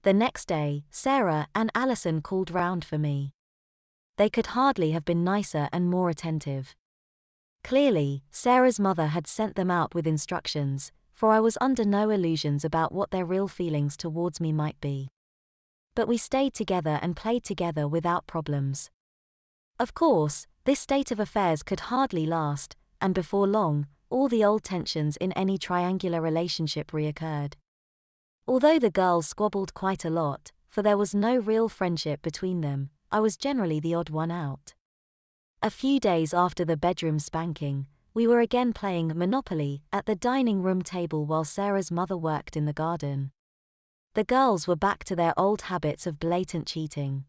The next day, Sarah and Alison called round for me. They could hardly have been nicer and more attentive. Clearly, Sarah's mother had sent them out with instructions, for I was under no illusions about what their real feelings towards me might be. But we stayed together and played together without problems. Of course, this state of affairs could hardly last, and before long, all the old tensions in any triangular relationship reoccurred. Although the girls squabbled quite a lot, for there was no real friendship between them, I was generally the odd one out. A few days after the bedroom spanking, we were again playing Monopoly at the dining room table while Sarah's mother worked in the garden. The girls were back to their old habits of blatant cheating.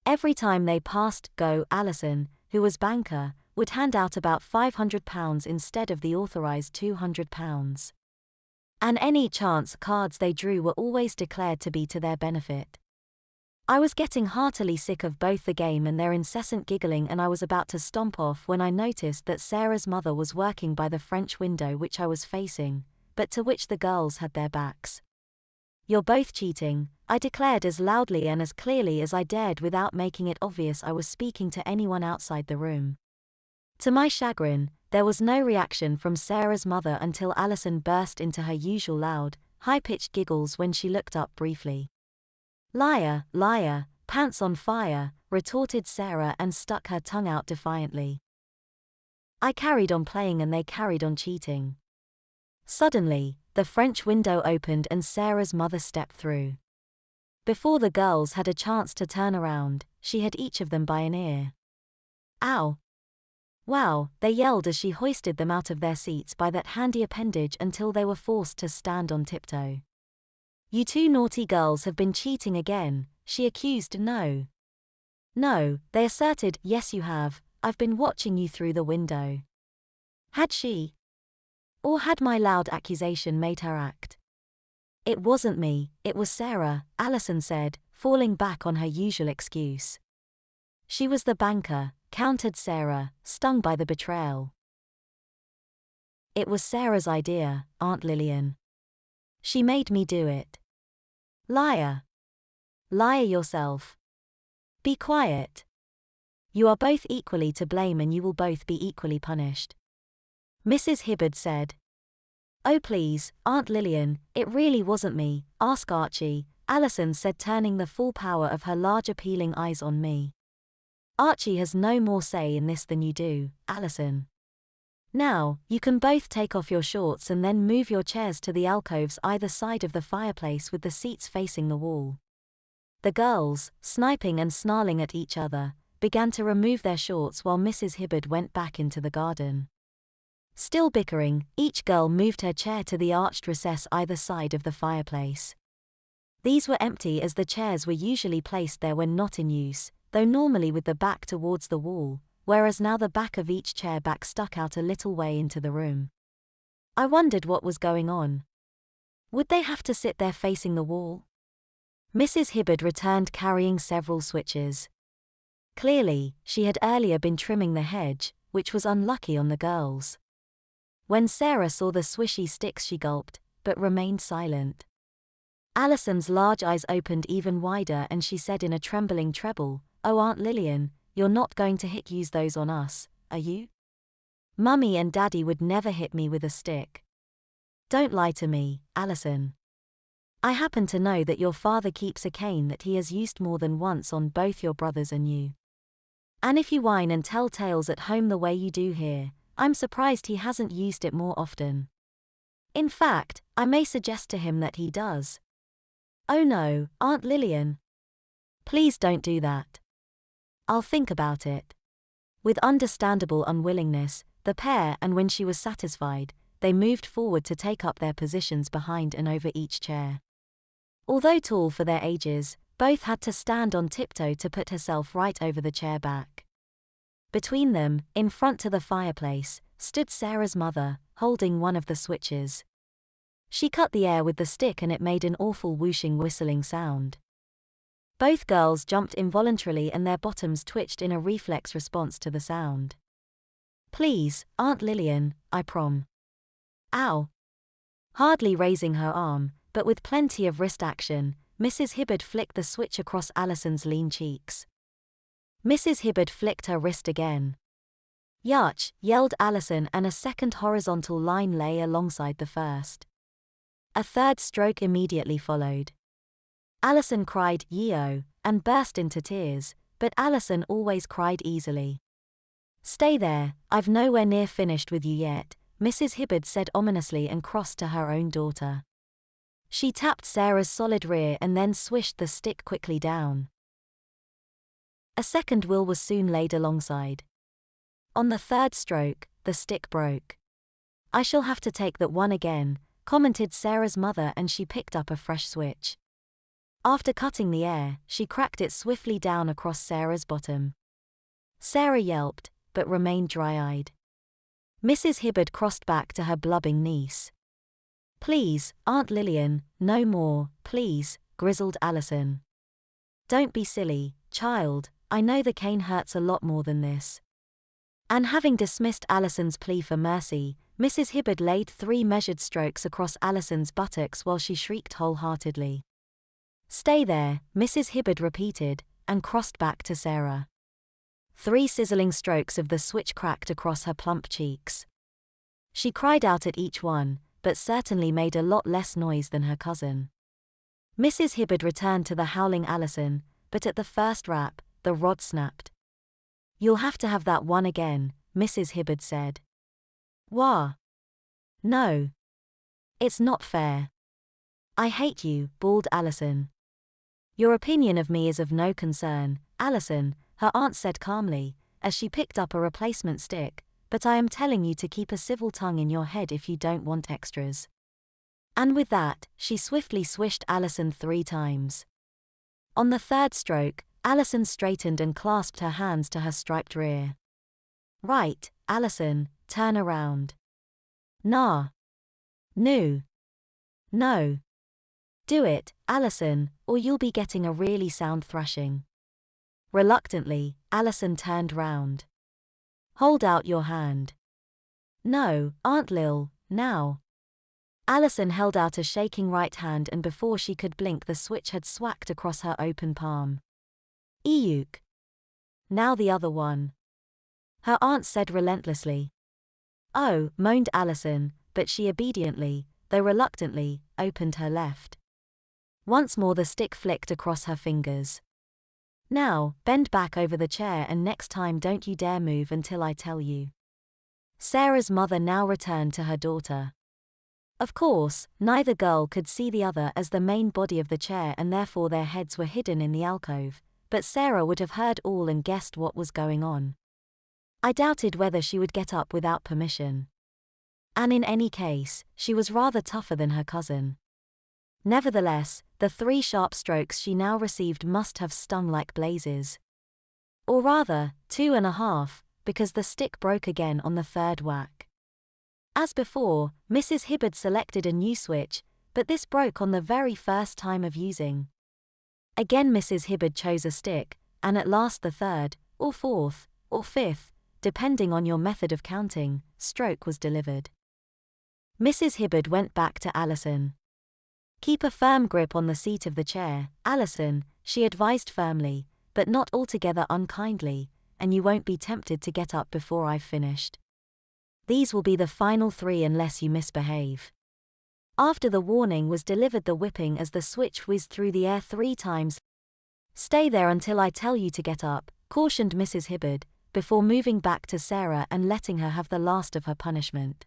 Every time they passed go, Alison, who was banker, would hand out about £500 instead of the authorised £200. And any chance cards they drew were always declared to be to their benefit. I was getting heartily sick of both the game and their incessant giggling, and I was about to stomp off when I noticed that Sarah's mother was working by the French window which I was facing, but to which the girls had their backs. "You're both cheating," I declared as loudly and as clearly as I dared without making it obvious I was speaking to anyone outside the room. To my chagrin, there was no reaction from Sarah's mother until Alison burst into her usual loud, high-pitched giggles when she looked up briefly. "Liar, liar, pants on fire," retorted Sarah and stuck her tongue out defiantly. I carried on playing and they carried on cheating. Suddenly, the French window opened and Sarah's mother stepped through. Before the girls had a chance to turn around, she had each of them by an ear. "Ow! Wow," they yelled as she hoisted them out of their seats by that handy appendage until they were forced to stand on tiptoe. "You two naughty girls have been cheating again," she accused. "No. No," they asserted. "Yes you have, I've been watching you through the window." Had she? Or had my loud accusation made her act? "It wasn't me, it was Sarah," Alison said, falling back on her usual excuse. "She was the banker," countered Sarah, stung by the betrayal. "It was Sarah's idea, Aunt Lillian. She made me do it." "Liar. Liar yourself. Be quiet. You are both equally to blame and you will both be equally punished," Mrs. Hibbard said. "Oh please, Aunt Lillian, it really wasn't me, ask Archie," Alison said, turning the full power of her large appealing eyes on me. "Archie has no more say in this than you do, Alison. Now, you can both take off your shorts and then move your chairs to the alcoves either side of the fireplace with the seats facing the wall." The girls, sniping and snarling at each other, began to remove their shorts while Mrs. Hibbard went back into the garden. Still bickering, each girl moved her chair to the arched recess either side of the fireplace. These were empty as the chairs were usually placed there when not in use, though normally with the back towards the wall, whereas now the back of each chair back stuck out a little way into the room. I wondered what was going on. Would they have to sit there facing the wall? Mrs. Hibbard returned carrying several switches. Clearly, she had earlier been trimming the hedge, which was unlucky on the girls. When Sarah saw the swishy sticks she gulped, but remained silent. Alison's large eyes opened even wider and she said in a trembling treble, "Oh Aunt Lillian, you're not going to use those on us, are you? Mummy and Daddy would never hit me with a stick." "Don't lie to me, Alison. I happen to know that your father keeps a cane that he has used more than once on both your brothers and you. And if you whine and tell tales at home the way you do here, I'm surprised he hasn't used it more often. In fact, I may suggest to him that he does." "Oh no, Aunt Lillian. Please don't do that. I'll think about it." With understandable unwillingness, the pair, and when she was satisfied, they moved forward to take up their positions behind and over each chair. Although tall for their ages, both had to stand on tiptoe to put herself right over the chair back. Between them, in front to the fireplace, stood Sarah's mother, holding one of the switches. She cut the air with the stick and it made an awful whooshing whistling sound. Both girls jumped involuntarily and their bottoms twitched in a reflex response to the sound. "Please, Aunt Lillian, I prom." "Ow." Hardly raising her arm, but with plenty of wrist action, Mrs. Hibberd flicked the switch across Alison's lean cheeks. Mrs. Hibberd flicked her wrist again. Yach, yelled Alison, and a second horizontal line lay alongside the first. A third stroke immediately followed. Alison cried, "Yeo," and burst into tears, but Alison always cried easily. "Stay there, I've nowhere near finished with you yet," Mrs. Hibberd said ominously and crossed to her own daughter. She tapped Sarah's solid rear and then swished the stick quickly down. A second will was soon laid alongside. On the third stroke, the stick broke. "I shall have to take that one again," commented Sarah's mother, and she picked up a fresh switch. After cutting the air, she cracked it swiftly down across Sarah's bottom. Sarah yelped, but remained dry-eyed. Mrs. Hibberd crossed back to her blubbing niece. "Please, Aunt Lillian, no more, please," grizzled Alison. "Don't be silly, child, I know the cane hurts a lot more than this." And having dismissed Alison's plea for mercy, Mrs. Hibberd laid 3 measured strokes across Alison's buttocks while she shrieked wholeheartedly. "Stay there," Mrs. Hibberd repeated, and crossed back to Sarah. 3 sizzling strokes of the switch cracked across her plump cheeks. She cried out at each one, but certainly made a lot less noise than her cousin. Mrs. Hibberd returned to the howling Alison, but at the first rap, the rod snapped. "You'll have to have that one again," Mrs. Hibberd said. "Wah? No. It's not fair. I hate you," bawled Alison. "Your opinion of me is of no concern, Alison," her aunt said calmly, as she picked up a replacement stick, "but I am telling you to keep a civil tongue in your head if you don't want extras." And with that, she swiftly swished Alison 3 times. On the third stroke, Alison straightened and clasped her hands to her striped rear. "Right, Alison, turn around." "Nah. No. No. Do it, Alison, or you'll be getting a really sound thrashing." Reluctantly, Alison turned round. "Hold out your hand." "No, Aunt Lil, now." Alison held out a shaking right hand, and before she could blink, the switch had swacked across her open palm. "Eek. Now the other one," her aunt said relentlessly. "Oh," moaned Alison, but she obediently, though reluctantly, opened her left. Once more the stick flicked across her fingers. "Now, bend back over the chair, and next time don't you dare move until I tell you." Sarah's mother now returned to her daughter. Of course, neither girl could see the other as the main body of the chair, and therefore their heads were hidden in the alcove, but Sarah would have heard all and guessed what was going on. I doubted whether she would get up without permission. And in any case, she was rather tougher than her cousin. Nevertheless, the 3 sharp strokes she now received must have stung like blazes. Or rather, 2.5, because the stick broke again on the third whack. As before, Mrs. Hibberd selected a new switch, but this broke on the very first time of using. Again Mrs. Hibberd chose a stick, and at last the third, or fourth, or fifth, depending on your method of counting, stroke was delivered. Mrs. Hibberd went back to Alison. "Keep a firm grip on the seat of the chair, Alison," she advised firmly, but not altogether unkindly, "and you won't be tempted to get up before I've finished. These will be the final 3 unless you misbehave." After the warning was delivered, the whipping as the switch whizzed through the air 3 times. "Stay there until I tell you to get up," cautioned Mrs. Hibberd, before moving back to Sarah and letting her have the last of her punishment.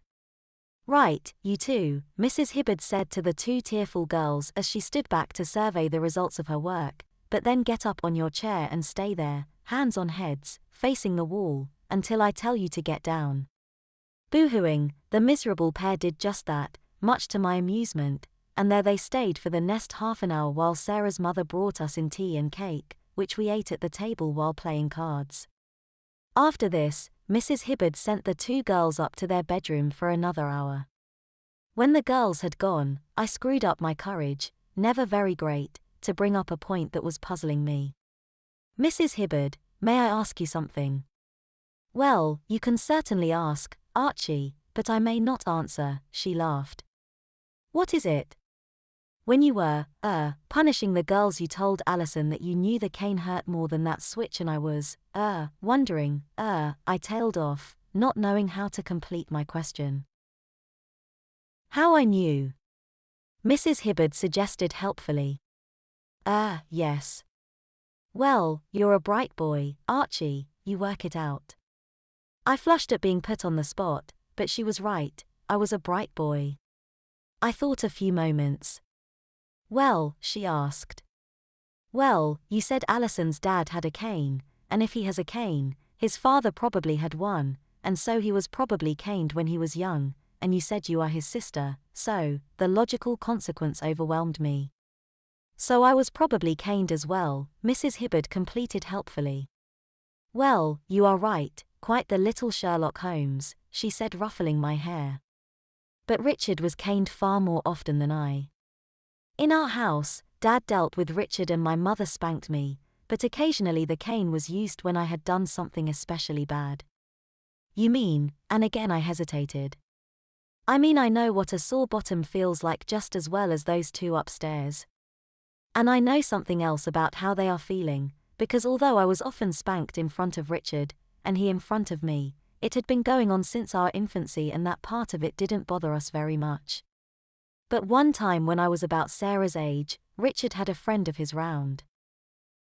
"Right, you two," Mrs. Hibberd said to the 2 tearful girls as she stood back to survey the results of her work, "but then get up on your chair and stay there, hands on heads, facing the wall, until I tell you to get down." Boo-hooing, the miserable pair did just that, much to my amusement, and there they stayed for the next half an hour while Sarah's mother brought us in tea and cake, which we ate at the table while playing cards. After this, Mrs. Hibberd sent the 2 girls up to their bedroom for another hour. When the girls had gone, I screwed up my courage, never very great, to bring up a point that was puzzling me. "Mrs. Hibberd, may I ask you something?" "Well, you can certainly ask, Archie, but I may not answer," she laughed. "What is it?" When you were, punishing the girls, you told Allison that you knew the cane hurt more than that switch, and I was, wondering, I tailed off, not knowing how to complete my question. How I knew? Mrs. Hibbard suggested helpfully. Yes. Well, you're a bright boy, Archie, you work it out. I flushed at being put on the spot, but she was right, I was a bright boy. I thought a few moments. Well, she asked. Well, you said Allison's dad had a cane, and if he has a cane, his father probably had one, and so he was probably caned when he was young, and you said you are his sister, so, the logical consequence overwhelmed me. So I was probably caned as well, Mrs. Hibbard completed helpfully. Well, you are right, quite the little Sherlock Holmes, she said, ruffling my hair. But Richard was caned far more often than I. In our house, Dad dealt with Richard and my mother spanked me, but occasionally the cane was used when I had done something especially bad. You mean, and again I hesitated. I mean, I know what a sore bottom feels like just as well as those two upstairs. And I know something else about how they are feeling, because although I was often spanked in front of Richard, and he in front of me, it had been going on since our infancy and that part of it didn't bother us very much. But one time when I was about Sarah's age, Richard had a friend of his round.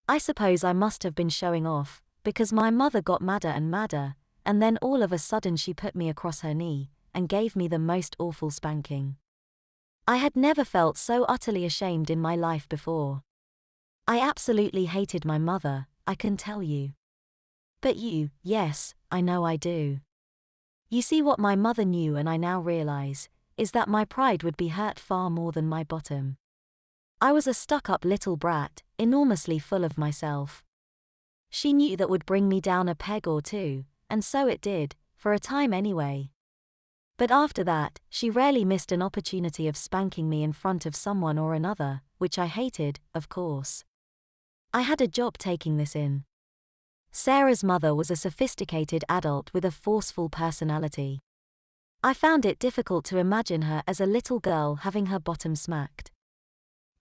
I suppose I must have been showing off, because my mother got madder and madder, and then all of a sudden she put me across her knee, and gave me the most awful spanking. I had never felt so utterly ashamed in my life before. I absolutely hated my mother, I can tell you. But you, yes, I know I do. You see, what my mother knew and I now realize, is that my pride would be hurt far more than my bottom. I was a stuck-up little brat, enormously full of myself. She knew that would bring me down a peg or two, and so it did, for a time anyway. But after that, she rarely missed an opportunity of spanking me in front of someone or another, which I hated, of course. I had a job taking this in. Sarah's mother was a sophisticated adult with a forceful personality. I found it difficult to imagine her as a little girl having her bottom smacked.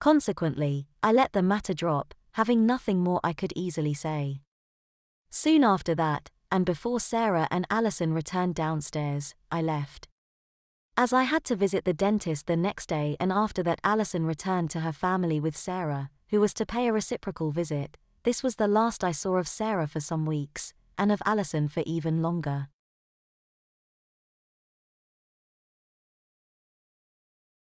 Consequently, I let the matter drop, having nothing more I could easily say. Soon after that, and before Sarah and Allison returned downstairs, I left. As I had to visit the dentist the next day, and after that Allison returned to her family with Sarah, who was to pay a reciprocal visit, this was the last I saw of Sarah for some weeks, and of Allison for even longer.